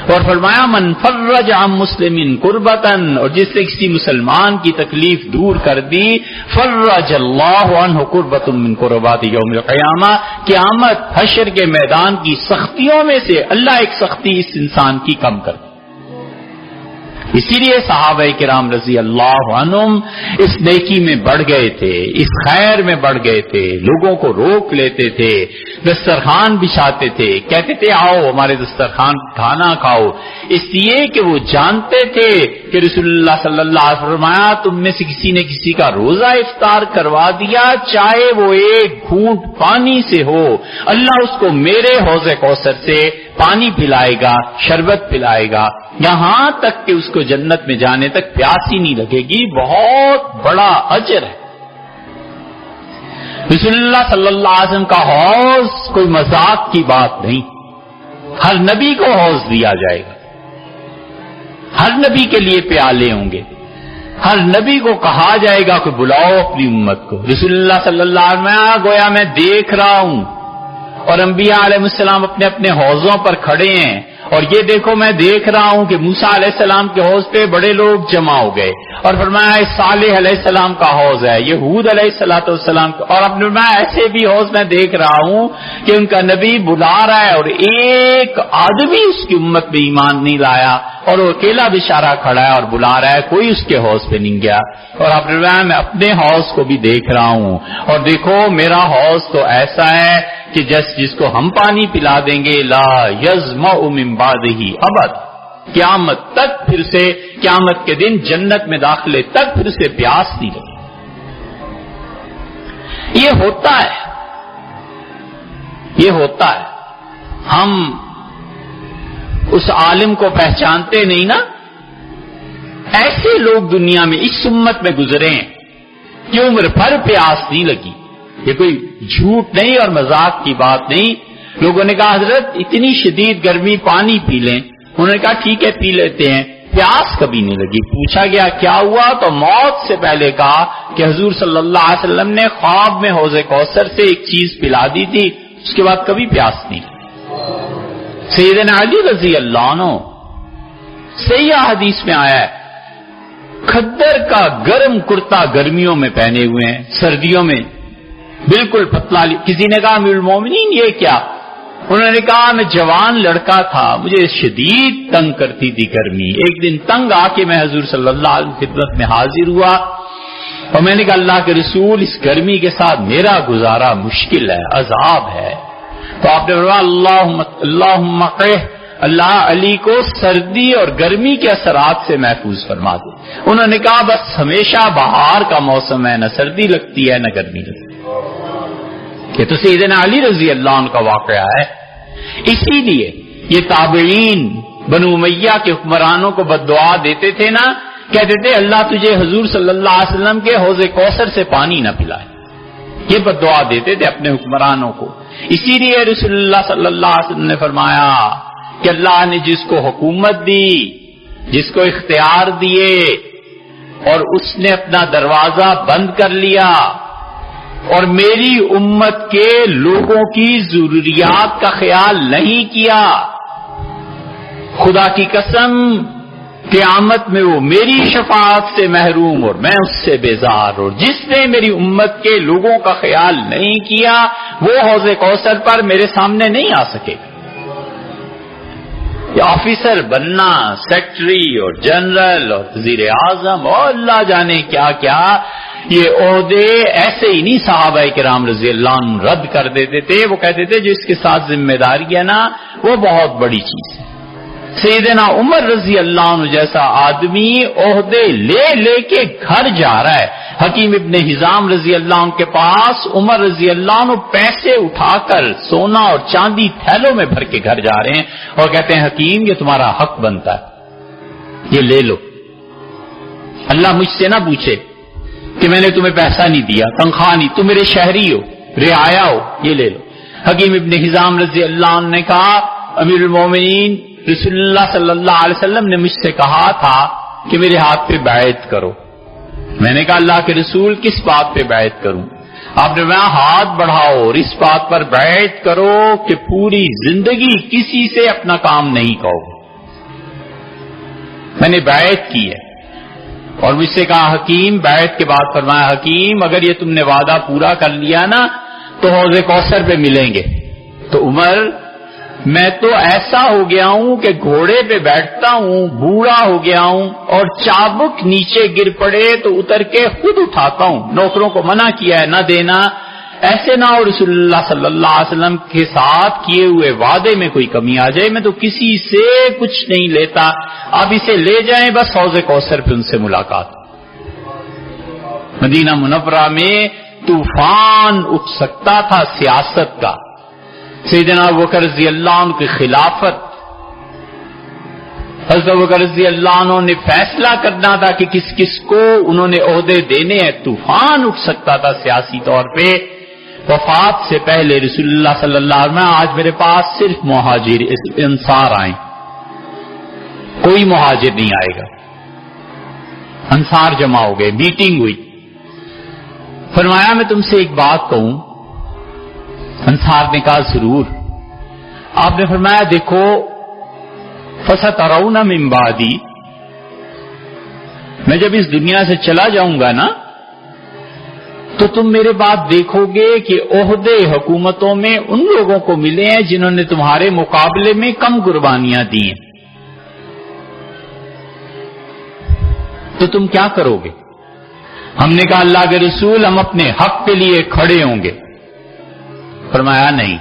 اور فرمایا من فرج عن مسلم کربتا، اور جس نے کسی مسلمان کی تکلیف دور کر دی فرج اللہ عنہ کربۃ من کربات یوم القیامہ، قیامت حشر کے میدان کی سختیوں میں سے اللہ ایک سختی اس انسان کی کم کر دی۔ اسی لیے صحابہ کرام رضی اللہ عنہم اس نیکی میں بڑھ گئے تھے، اس خیر میں بڑھ گئے تھے، لوگوں کو روک لیتے تھے، دسترخوان بچھاتے تھے، کہتے تھے آؤ ہمارے دسترخوان کھانا کھاؤ، اس لیے کہ وہ جانتے تھے کہ رسول اللہ صلی اللہ علیہ وسلم فرمایا تم میں سے کسی نے کسی کا روزہ افطار کروا دیا، چاہے وہ ایک گھونٹ پانی سے ہو، اللہ اس کو میرے حوض کوثر سے پانی پلائے گا، شربت پلائے گا، یہاں تک کہ اس کو جنت میں جانے تک پیاس ہی نہیں لگے گی۔ بہت بڑا اجر ہے۔ رسول اللہ صلی اللہ علیہ وسلم کا حوض کوئی مذاق کی بات نہیں، ہر نبی کو حوض دیا جائے گا، ہر نبی کے لیے پیالے ہوں گے، ہر نبی کو کہا جائے گا کہ بلاؤ اپنی امت کو۔ رسول اللہ صلی اللہ علیہ وسلم گویا میں دیکھ رہا ہوں، اور انبیاء علیہ السلام اپنے اپنے حوضوں پر کھڑے ہیں، اور یہ دیکھو میں دیکھ رہا ہوں کہ موسیٰ علیہ السلام کے حوض پہ بڑے لوگ جمع ہو گئے، اور فرمایا صالح علیہ السلام کا حوض ہے، یہ ہود علیہ السلام کا، اور اب فرمایا ایسے بھی حوض میں دیکھ رہا ہوں کہ ان کا نبی بلا رہا ہے، اور ایک آدمی اس کی امت میں ایمان نہیں لایا، اور وہ اکیلا بیچارہ کھڑا ہے اور بلا رہا ہے، کوئی اس کے حوض پہ نہیں گیا۔ اور اب فرمایا میں اپنے حوض کو بھی دیکھ رہا ہوں، اور دیکھو میرا حوض تو ایسا ہے کہ جس کو ہم پانی پلا دیں گے لا یظمأ من بعدہ ابد، قیامت تک پھر سے، قیامت کے دن جنت میں داخلے تک پھر سے پیاس نہیں لگے۔ یہ ہوتا ہے، یہ ہوتا ہے، ہم اس عالم کو پہچانتے نہیں نا، ایسے لوگ دنیا میں اس امت میں گزرے ہیں کہ عمر بھر پیاس نہیں لگی۔ یہ کوئی جھوٹ نہیں اور مذاق کی بات نہیں۔ لوگوں نے کہا حضرت اتنی شدید گرمی پانی پی لیں، انہوں نے کہا ٹھیک ہے پی لیتے ہیں، پیاس کبھی نہیں لگی۔ پوچھا گیا کیا ہوا تو موت سے پہلے کہا کہ حضور صلی اللہ علیہ وسلم نے خواب میں حوض کوثر سے ایک چیز پلا دی تھی، اس کے بعد کبھی پیاس نہیں لگی۔ سیدنا علی رضی اللہ عنہ صحیح حدیث میں آیا ہے، کھدر کا گرم کرتا گرمیوں میں پہنے ہوئے ہیں، سردیوں میں بالکل پتلا۔ کسی نے کہا امیر المومنین یہ کیا؟ انہوں نے کہا میں جوان لڑکا تھا، مجھے شدید تنگ کرتی تھی گرمی، ایک دن تنگ آ کے میں حضور صلی اللہ علیہ وسلم کی خدمت میں حاضر ہوا، اور میں نے کہا اللہ کے رسول اس گرمی کے ساتھ میرا گزارا مشکل ہے، عذاب ہے۔ تو آپ نے فرمایا اللہم قہ، اللہ علی کو سردی اور گرمی کے اثرات سے محفوظ فرما دے۔ انہوں نے کہا بس ہمیشہ بہار کا موسم ہے، نہ سردی لگتی ہے نہ گرمی لگتی ہے۔ یہ تو سیدنا علی رضی اللہ عنہ کا واقعہ ہے۔ اسی لیے یہ تابعین بنو امیہ کے حکمرانوں کو بددعا دیتے تھے نا، کہتے تھے اللہ تجھے حضور صلی اللہ علیہ وسلم کے حوض کوثر سے پانی نہ پلائے، یہ بددعا دیتے تھے اپنے حکمرانوں کو۔ اسی لیے رسول اللہ صلی اللہ علیہ وسلم نے فرمایا کہ اللہ نے جس کو حکومت دی، جس کو اختیار دیے، اور اس نے اپنا دروازہ بند کر لیا، اور میری امت کے لوگوں کی ضروریات کا خیال نہیں کیا، خدا کی قسم قیامت میں وہ میری شفاعت سے محروم اور میں اس سے بیزار، اور جس نے میری امت کے لوگوں کا خیال نہیں کیا وہ حوض کوثر پر میرے سامنے نہیں آ سکے گا۔ یہ آفیسر بننا، سیکٹری اور جنرل اور وزیر اعظم اور اللہ جانے کیا کیا، یہ عہدے ایسے ہی نہیں صحابہ کرام رضی اللہ عنہ رد کر دیتے تھے۔ وہ کہتے تھے جو اس کے ساتھ ذمہ داری ہے نا وہ بہت بڑی چیز ہے۔ سیدنا عمر رضی اللہ عنہ جیسا آدمی عہدے لے لے کے گھر جا رہا ہے۔ حکیم ابن حزام رضی اللہ عنہ کے پاس عمر رضی اللہ عنہ پیسے اٹھا کر سونا اور چاندی تھیلوں میں بھر کے گھر جا رہے ہیں اور کہتے ہیں حکیم یہ تمہارا حق بنتا ہے، یہ لے لو، اللہ مجھ سے نہ پوچھے کہ میں نے تمہیں پیسہ نہیں دیا، تنخواہ نہیں، تم میرے شہری ہو، رعایا ہو، یہ لے لو۔ حکیم ابن حزام رضی اللہ عنہ نے کہا امیر المومنین رسول اللہ صلی اللہ علیہ وسلم نے مجھ سے کہا تھا کہ میرے ہاتھ پہ بیعت کرو۔ میں نے کہا اللہ کے رسول کس بات پہ بیعت کروں؟ آپ نے کہا ہاتھ بڑھاؤ اور اس بات پر بیعت کرو کہ پوری زندگی کسی سے اپنا کام نہیں کہو۔ میں نے بیعت کی ہے اور مجھ سے کہا حکیم، بیعت کے بعد فرمایا حکیم اگر یہ تم نے وعدہ پورا کر لیا نا تو حوض کوثر پہ ملیں گے۔ تو عمر میں تو ایسا ہو گیا ہوں کہ گھوڑے پہ بیٹھتا ہوں، بوڑھا ہو گیا ہوں اور چابک نیچے گر پڑے تو اتر کے خود اٹھاتا ہوں، نوکروں کو منع کیا ہے نہ دینا، ایسے نہ ہو رسول اللہ صلی اللہ علیہ وسلم کے ساتھ کیے ہوئے وعدے میں کوئی کمی آ جائے، میں تو کسی سے کچھ نہیں لیتا، آپ اسے لے جائیں بس حوض کوثر پہ ان سے ملاقات۔ مدینہ منورہ میں طوفان اٹھ سکتا تھا سیاست کا، سیدنا ابوبکر رضی اللہ عنہ کی خلافت، حضرت ابوبکر رضی اللہ عنہ نے فیصلہ کرنا تھا کہ کس کس کو انہوں نے عہدے دینے ہیں، طوفان اٹھ سکتا تھا سیاسی طور پہ۔ وفات سے پہلے رسول اللہ صلی اللہ علیہ وسلم آج میرے پاس صرف مہاجر انصار آئیں، کوئی مہاجر نہیں آئے گا، انصار جمع ہو گئے، میٹنگ ہوئی، فرمایا میں تم سے ایک بات کہوں؟ انصار نے کہا ضرور۔ آپ نے فرمایا دیکھو فَسَتَرَوْنَ مِن بَعْدِي، میں جب اس دنیا سے چلا جاؤں گا نا تو تم میرے بعد دیکھو گے کہ عہدے حکومتوں میں ان لوگوں کو ملے ہیں جنہوں نے تمہارے مقابلے میں کم قربانیاں دی ہیں، تو تم کیا کرو گے؟ ہم نے کہا اللہ کے رسول ہم اپنے حق کے لیے کھڑے ہوں گے۔ فرمایا نہیں،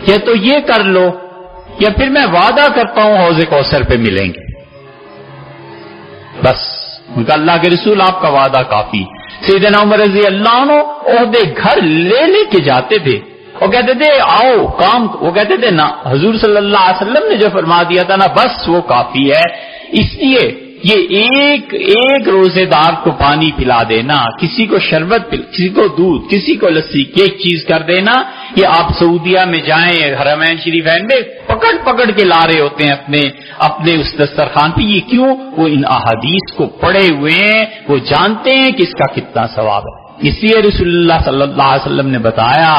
یا تو یہ کر لو یا پھر میں وعدہ کرتا ہوں حوض کوثر پہ ملیں گے، بس۔ ان کا اللہ کے رسول آپ کا وعدہ کافی۔ سیدنا عمر رضی اللہ عنہ عہدے گھر لے لے کے جاتے تھے اور کہتے تھے آؤ کام، وہ کہتے تھے نا حضور صلی اللہ علیہ وسلم نے جو فرما دیا تھا نا بس وہ کافی ہے۔ اس لیے یہ ایک روزے دار کو پانی پلا دینا، کسی کو شربت کسی کو دودھ، کسی کو لسی، ایک چیز کر دینا، یہ آپ سعودیہ میں جائیں حرمین شریفین میں پکڑ پکڑ کے لا رہے ہوتے ہیں اپنے اس دسترخوان پہ۔ یہ کیوں؟ وہ ان احادیث کو پڑھے ہوئے ہیں، وہ جانتے ہیں کہ اس کا کتنا ثواب ہے۔ اس لیے رسول اللہ صلی اللہ علیہ وسلم نے بتایا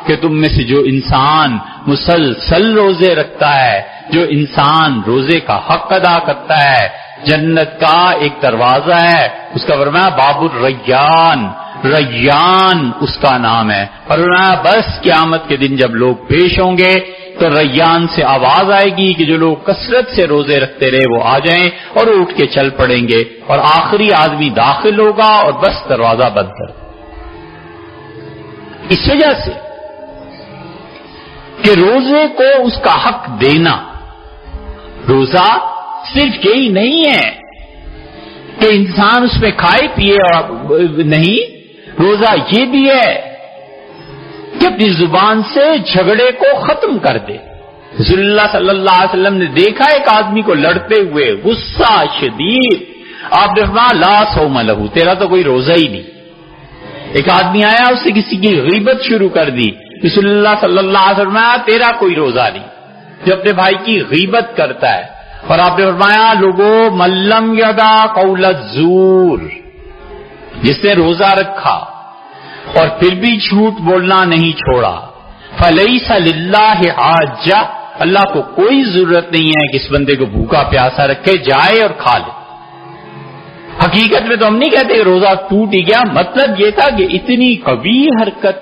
کہ تم میں سے جو انسان مسلسل روزے رکھتا ہے، جو انسان روزے کا حق ادا کرتا ہے، جنت کا ایک دروازہ ہے، اس کا فرمایا باب الریان، ریان اس کا نام ہے۔ فرمایا بس قیامت کے دن جب لوگ پیش ہوں گے تو ریان سے آواز آئے گی کہ جو لوگ کثرت سے روزے رکھتے رہے وہ آ جائیں، اور اٹھ کے چل پڑیں گے، اور آخری آدمی داخل ہوگا اور بس دروازہ بند کر۔ اس وجہ سے کہ روزے کو اس کا حق دینا، روزہ صرف یہی نہیں ہے کہ انسان اس میں کھائے پیے اور نہیں، روزہ یہ بھی ہے کہ اپنی زبان سے جھگڑے کو ختم کر دے۔ رسول اللہ صلی اللہ علیہ وسلم نے دیکھا ایک آدمی کو لڑتے ہوئے، غصہ شدید، آپ نے فرمایا لا صوم لہ، تیرا تو کوئی روزہ ہی نہیں۔ ایک آدمی آیا اس سے کسی کی غیبت شروع کر دی، رسول اللہ صلی اللہ علیہ وسلم نے تیرا کوئی روزہ نہیں، جو اپنے بھائی کی غیبت کرتا ہے۔ اور آپ نے فرمایا لوگوں ملم یدا قول الزور، جس نے روزہ رکھا اور پھر بھی جھوٹ بولنا نہیں چھوڑا، فلیس للہ حاجہ، اللہ کو کوئی ضرورت نہیں ہے کہ اس بندے کو بھوکا پیاسا رکھے، جائے اور کھا لے۔ حقیقت میں تو ہم نہیں کہتے کہ روزہ ٹوٹ ہی گیا، مطلب یہ تھا کہ اتنی قبیح حرکت،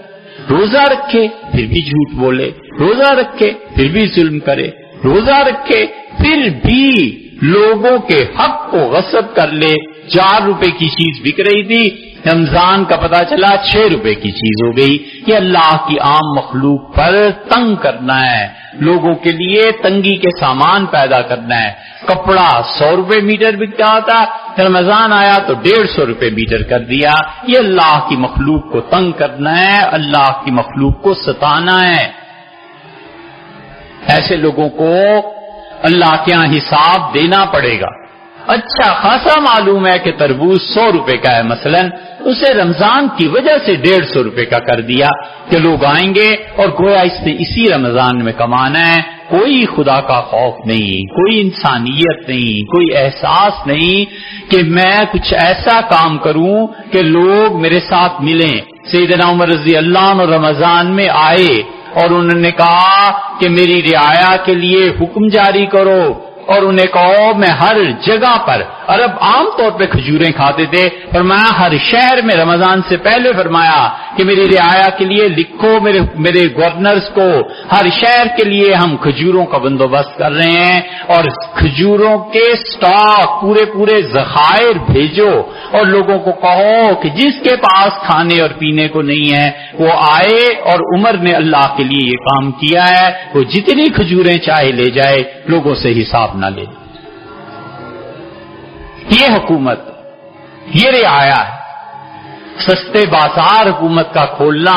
روزہ رکھے پھر بھی جھوٹ بولے، روزہ رکھے پھر بھی ظلم کرے، روزہ رکھے پھر بھی لوگوں کے حق کو غصب کر لے۔ 4 روپے کی چیز بک رہی تھی، رمضان کا پتہ چلا 6 روپے کی چیز ہو گئی۔ یہ اللہ کی عام مخلوق پر تنگ کرنا ہے، لوگوں کے لیے تنگی کے سامان پیدا کرنا ہے۔ کپڑا 100 روپے میٹر بکتا تھا، رمضان آیا تو 150 روپے میٹر کر دیا۔ یہ اللہ کی مخلوق کو تنگ کرنا ہے، اللہ کی مخلوق کو ستانا ہے۔ ایسے لوگوں کو اللہ کے یہاں حساب دینا پڑے گا۔ اچھا خاصا معلوم ہے کہ تربوز 100 روپے کا ہے مثلا، اسے رمضان کی وجہ سے 150 روپے کا کر دیا کہ لوگ آئیں گے اور گویا اس نے اسی رمضان میں کمانا ہے۔ کوئی خدا کا خوف نہیں، کوئی انسانیت نہیں، کوئی احساس نہیں کہ میں کچھ ایسا کام کروں کہ لوگ میرے ساتھ ملیں۔ سیدنا عمر رضی اللہ عنہ رمضان میں آئے اور انہوں نے کہا کہ میری رعایا کے لیے حکم جاری کرو، اور انہیں کہو میں ہر جگہ پر، عرب عام طور پہ کھجوریں کھاتے تھے، فرمایا ہر شہر میں رمضان سے پہلے فرمایا کہ میری رعایا کے لیے لکھو میرے گورنرز کو، ہر شہر کے لیے ہم کھجوروں کا بندوبست کر رہے ہیں اور کھجوروں کے سٹاک پورے ذخائر بھیجو، اور لوگوں کو کہو کہ جس کے پاس کھانے اور پینے کو نہیں ہے وہ آئے، اور عمر نے اللہ کے لیے یہ کام کیا ہے، وہ جتنی کھجوریں چاہے لے جائے، لوگوں سے حساب نہ لے۔ یہ حکومت، یہ رعایا ہے۔ سستے بازار حکومت کا کھولنا،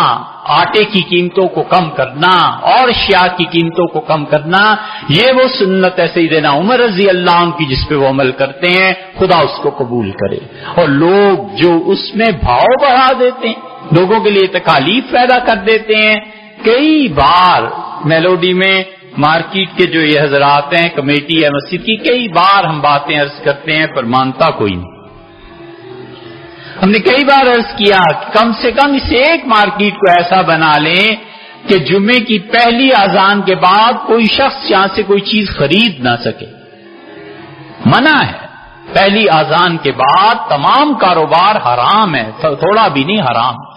آٹے کی قیمتوں کو کم کرنا اور اشیاء کی قیمتوں کو کم کرنا، یہ وہ سنت ہے سیدنا عمر رضی اللہ عنہ کی جس پہ وہ عمل کرتے ہیں، خدا اس کو قبول کرے۔ اور لوگ جو اس میں بھاؤ بڑھا دیتے ہیں، لوگوں کے لیے تکالیف پیدا کر دیتے ہیں۔ کئی بار میلوڈی میں مارکیٹ کے جو یہ حضرات ہیں، کمیٹی ہے مسجد کی، کئی بار ہم باتیں عرض کرتے ہیں پر مانتا کوئی نہیں۔ ہم نے کئی بار عرض کیا کم سے کم اس ایک مارکیٹ کو ایسا بنا لیں کہ جمعے کی پہلی اذان کے بعد کوئی شخص یہاں سے کوئی چیز خرید نہ سکے۔ منع ہے، پہلی اذان کے بعد تمام کاروبار حرام ہے، تھوڑا بھی نہیں حرام۔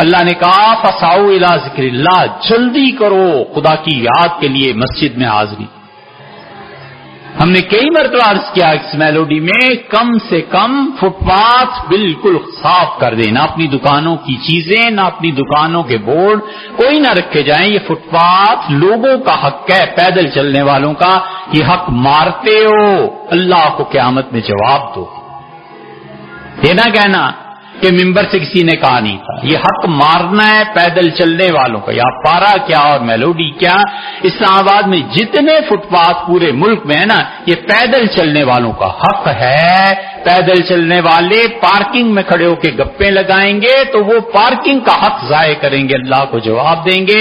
اللہ نے کہا فسعوا الی ذکر اللہ، جلدی کرو خدا کی یاد کے لیے مسجد میں حاضری۔ ہم نے کئی مرتبہ عرض کیا اس میلوڈی میں کم سے کم فٹ پاتھ بالکل صاف کر دیں، نہ اپنی دکانوں کی چیزیں، نہ اپنی دکانوں کے بورڈ کوئی نہ رکھے جائیں۔ یہ فٹ پاتھ لوگوں کا حق ہے، پیدل چلنے والوں کا، یہ حق مارتے ہو، اللہ کو قیامت میں جواب دو۔ یہ نہ کہنا کہ ممبر سے کسی نے کہا نہیں تھا، یہ حق مارنا ہے پیدل چلنے والوں کا۔ یا پارا کیا اور میلوڈی کیا، اسلام آباد میں جتنے فٹ پاتھ پورے ملک میں ہے نا، یہ پیدل چلنے والوں کا حق ہے۔ پیدل چلنے والے پارکنگ میں کھڑے ہو کے گپیں لگائیں گے تو وہ پارکنگ کا حق ضائع کریں گے، اللہ کو جواب دیں گے،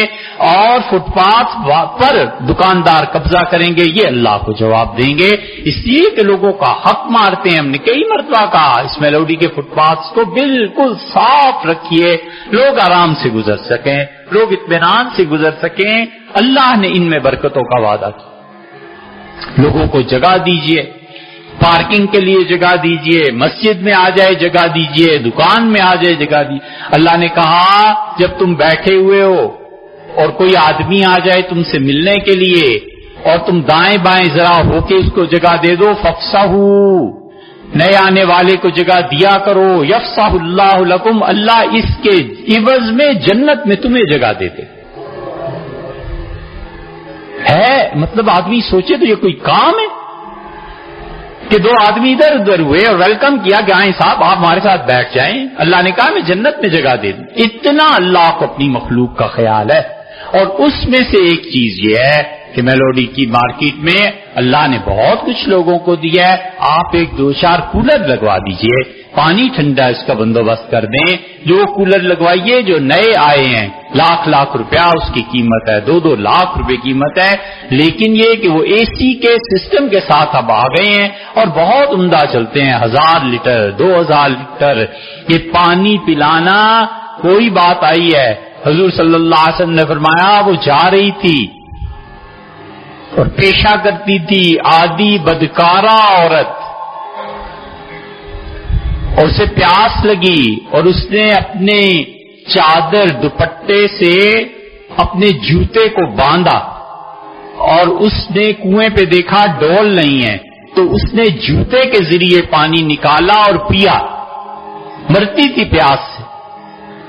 اور فٹ پاتھ پر دکاندار قبضہ کریں گے، یہ اللہ کو جواب دیں گے۔ اس لیے کہ لوگوں کا حق مارتے ہیں۔ ہم نے کئی مرتبہ کہا اس میلوڈی کے فٹ پاتھ کو بالکل صاف رکھیے، لوگ آرام سے گزر سکیں، لوگ اطمینان سے گزر سکیں۔ اللہ نے ان میں برکتوں کا وعدہ کیا۔ لوگوں کو جگہ دیجیے، پارکنگ کے لیے جگہ دیجیے، مسجد میں آ جائے جگہ دیجیے، دکان میں آ جائے جگہ دیجیے۔ اللہ نے کہا جب تم بیٹھے ہوئے ہو اور کوئی آدمی آ جائے تم سے ملنے کے لیے اور تم دائیں بائیں ذرا ہو کے اس کو جگہ دے دو، فافصحوا، نئے آنے والے کو جگہ دیا کرو، یفصح اللہ لکم، اللہ اس کے عوض میں جنت میں تمہیں جگہ دیتے ہے۔ مطلب آدمی سوچے تو یہ کوئی کام ہے کہ دو آدمی ادھر ادھر ہوئے اور ویلکم کیا کہ آئیں صاحب آپ ہمارے ساتھ بیٹھ جائیں، اللہ نے کہا میں جنت میں جگہ دے دوں۔ اتنا اللہ کو اپنی مخلوق کا خیال ہے۔ اور اس میں سے ایک چیز یہ ہے کہ میلوڈی کی مارکیٹ میں اللہ نے بہت کچھ لوگوں کو دیا ہے، آپ 1 2 4 کولر لگوا دیجئے، پانی ٹھنڈا اس کا بندوبست کر دیں، جو کولر لگوائیے جو نئے آئے ہیں، لاکھ روپیہ اس کی قیمت ہے، 2 لاکھ روپے قیمت ہے، لیکن یہ کہ وہ اے سی کے سسٹم کے ساتھ اب آ گئے ہیں اور بہت عمدہ چلتے ہیں، 1000 لیٹر 2000 لیٹر یہ پانی پلانا کوئی بات آئی ہے۔ حضور صلی اللہ علیہ وسلم نے فرمایا وہ جا رہی تھی اور پیشہ کرتی تھی، آدھی بدکارہ عورت، اور اسے پیاس لگی اور اس نے اپنے چادر دوپٹے سے اپنے جوتے کو باندھا اور اس نے کنویں پہ دیکھا ڈول نہیں ہے تو اس نے جوتے کے ذریعے پانی نکالا اور پیا، مرتی تھی پیاس سے۔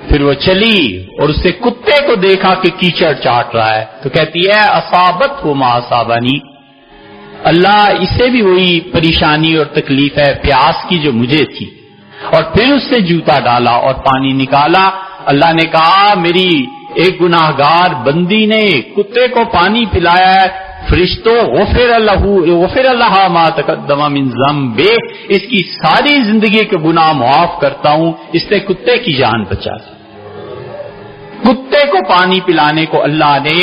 پھر وہ چلی اور اس نے کتے کو دیکھا کہ کیچڑ چاٹ رہا ہے تو کہتی ہے اصابت ہو ما اصابنی، اللہ اسے بھی وہی پریشانی اور تکلیف ہے پیاس کی جو مجھے تھی۔ اور پھر اس نے جوتا ڈالا اور پانی نکالا، اللہ نے کہا میری ایک گناہگار بندی نے کتے کو پانی پلایا ہے، فرشتوں غفر اللہ ما تقدم من ذنبہ، اس کی ساری زندگی کے گناہ معاف کرتا ہوں، اس نے کتے کی جان بچا دی۔ کتے کو پانی پلانے کو اللہ نے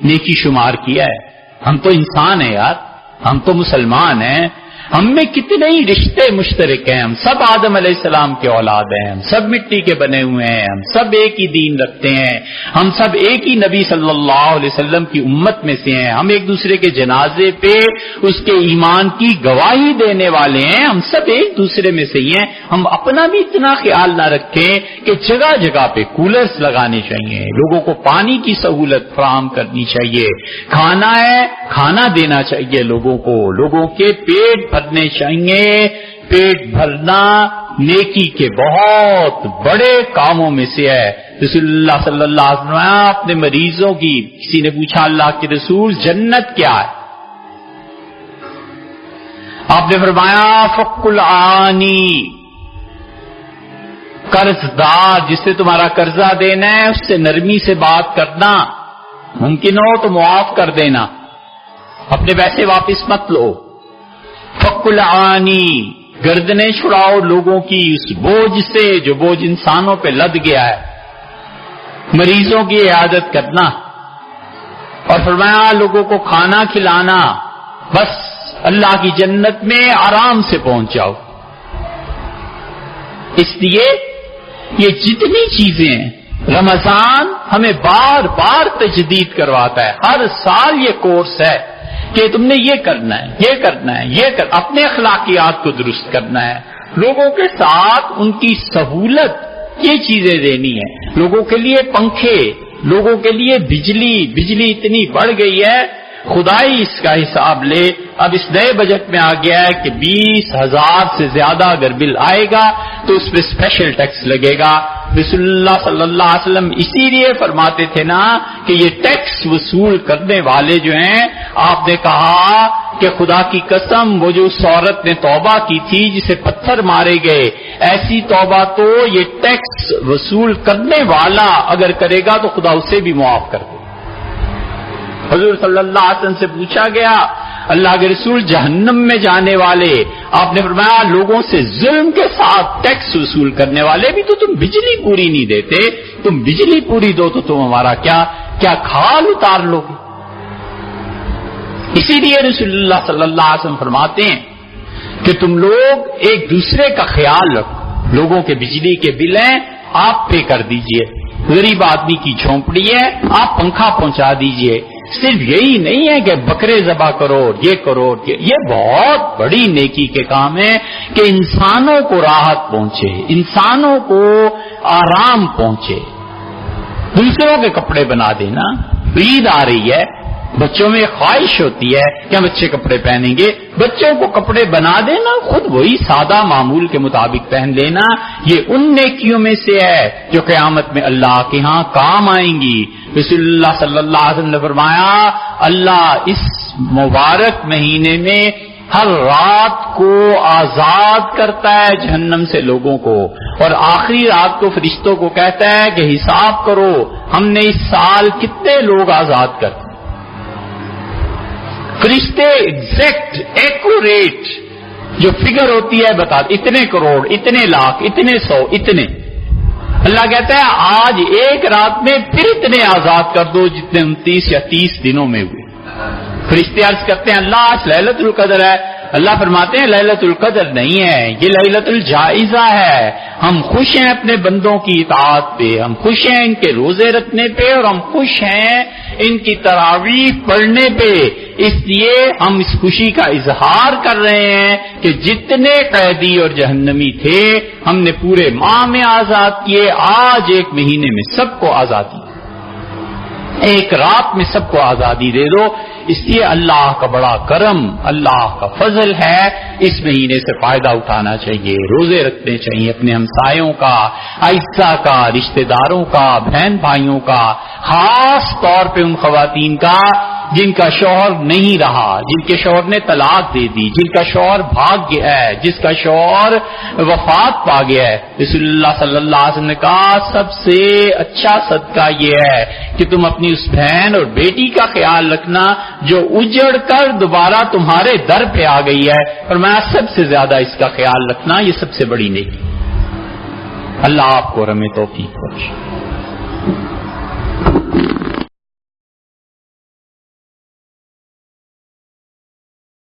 نیکی شمار کیا ہے۔ ہم تو انسان ہیں یار، ہم تو مسلمان ہیں، ہم میں کتنے ہی رشتے مشترک ہیں، ہم سب آدم علیہ السلام کے اولاد ہیں، ہم سب مٹی کے بنے ہوئے ہیں، ہم سب ایک ہی دین رکھتے ہیں، ہم سب ایک ہی نبی صلی اللہ علیہ وسلم کی امت میں سے ہیں، ہم ایک دوسرے کے جنازے پہ اس کے ایمان کی گواہی دینے والے ہیں، ہم سب ایک دوسرے میں سے ہی ہیں۔ ہم اپنا بھی اتنا خیال نہ رکھیں کہ جگہ جگہ پہ کولرز لگانے چاہیے، لوگوں کو پانی کی سہولت فراہم کرنی چاہیے، کھانا ہے کھانا دینا چاہیے لوگوں کو، لوگوں کے پیٹ بھرنے چاہیے۔ پیٹ بھرنا نیکی کے بہت بڑے کاموں میں سے ہے۔ رسول اللہ صلی اللہ علیہ وسلم اپنے مریضوں کی، کسی نے پوچھا اللہ کے رسول جنت کیا ہے؟ آپ نے فرمایا فک العانی، قرض دار جس سے تمہارا قرضہ دینا ہے اس سے نرمی سے بات کرنا، ممکن ہو تو معاف کر دینا، اپنے پیسے واپس مت لو۔ فک العانی، گردنیں چھڑاؤ لوگوں کی اس بوجھ سے جو بوجھ انسانوں پہ لد گیا ہے، مریضوں کی عیادت کرنا، اور فرمایا لوگوں کو کھانا کھلانا، بس اللہ کی جنت میں آرام سے پہنچ جاؤ۔ اس لیے یہ جتنی چیزیں ہیں رمضان ہمیں بار بار تجدید کرواتا ہے، ہر سال یہ کورس ہے کہ تم نے یہ کرنا ہے، یہ کرنا ہے، اپنے اخلاقیات کو درست کرنا ہے، لوگوں کے ساتھ ان کی سہولت یہ چیزیں دینی ہے، لوگوں کے لیے پنکھے، لوگوں کے لیے بجلی اتنی بڑھ گئی ہے خدائی اس کا حساب لے۔ اب اس نئے بجٹ میں آ گیا ہے کہ 20,000 سے زیادہ اگر بل آئے گا تو اس پہ اسپیشل ٹیکس لگے گا۔ رسول اللہ صلی اللہ علیہ وسلم اسی لیے فرماتے تھے نا کہ یہ ٹیکس وصول کرنے والے جو ہیں، آپ نے کہا کہ خدا کی قسم وہ جو اس عورت نے توبہ کی تھی جسے پتھر مارے گئے، ایسی توبہ تو یہ ٹیکس وصول کرنے والا اگر کرے گا تو خدا اسے بھی معاف کر دے۔ حضور صلی اللہ علیہ وسلم سے پوچھا گیا اللہ کے رسول جہنم میں جانے والے، آپ نے فرمایا لوگوں سے ظلم کے ساتھ ٹیکس وصول کرنے والے بھی، تو تم بجلی پوری نہیں دیتے، تم بجلی پوری دو تو تم ہمارا کیا کھال اتار لو گے۔ اسی لیے رسول اللہ صلی اللہ علیہ وسلم فرماتے ہیں کہ تم لوگ ایک دوسرے کا خیال رکھو، لوگوں کے بجلی کے بل ہیں آپ پے کر دیجئے، غریب آدمی کی جھونپڑی ہے آپ پنکھا پہنچا دیجئے۔ صرف یہی نہیں ہے کہ بکرے ذبح کرو، یہ کرو، یہ بہت بڑی نیکی کے کام ہے کہ انسانوں کو راحت پہنچے، انسانوں کو آرام پہنچے۔ دوسروں کے کپڑے بنا دینا، عید آ رہی ہے، بچوں میں خواہش ہوتی ہے کہ ہم اچھے کپڑے پہنیں گے، بچوں کو کپڑے بنا دینا، خود وہی سادہ معمول کے مطابق پہن لینا، یہ ان نیکیوں میں سے ہے جو قیامت میں اللہ کے ہاں کام آئیں گی۔ رسول اللہ صلی اللہ علیہ وسلم نے فرمایا اللہ اس مبارک مہینے میں ہر رات کو آزاد کرتا ہے جہنم سے لوگوں کو، اور آخری رات کو فرشتوں کو کہتا ہے کہ حساب کرو ہم نے اس سال کتنے لوگ آزاد کرتے۔ فرشتے ایگزیکٹ ایکوریٹ جو فگر ہوتی ہے بتا، اتنے کروڑ، اتنے لاکھ، اتنے سو، اتنے. اللہ کہتا ہے آج ایک رات میں پھر اتنے آزاد کر دو جتنے 29 یا 30 دنوں میں ہوئے. فرشتے عرض کرتے ہیں اللہ آج لیلۃ القدر ہے. اللہ فرماتے ہیں لیلۃ القدر نہیں ہے، یہ لیلۃ الجائزہ ہے. ہم خوش ہیں اپنے بندوں کی اطاعت پہ، ہم خوش ہیں ان کے روزے رکھنے پہ، اور ہم خوش ہیں ان کی تراویح پڑھنے پہ. اس لیے ہم اس خوشی کا اظہار کر رہے ہیں کہ جتنے قیدی اور جہنمی تھے ہم نے پورے ماہ میں آزاد کیے، آج ایک مہینے میں سب کو آزادی، ایک رات میں سب کو آزادی دے دو. اس لیے اللہ کا بڑا کرم، اللہ کا فضل ہے. اس مہینے سے فائدہ اٹھانا چاہیے، روزے رکھنے چاہیے اپنے ہمسایوں کا، اعزا کا، رشتہ داروں کا، بہن بھائیوں کا، خاص طور پہ ان خواتین کا جن کا شوہر نہیں رہا، جن کے شوہر نے طلاق دے دی، جن کا شوہر بھاگ گیا ہے، جس کا شوہر وفات پا گیا ہے. رسول اللہ صلی اللہ علیہ وسلم نے کہا سب سے اچھا صدقہ یہ ہے کہ تم اپنی اس بہن اور بیٹی کا خیال رکھنا جو اجڑ کر دوبارہ تمہارے در پہ آ گئی ہے. فرمایا سب سے زیادہ اس کا خیال رکھنا، یہ سب سے بڑی نیکی. اللہ آپ کو رحمت و توفیق بخشے.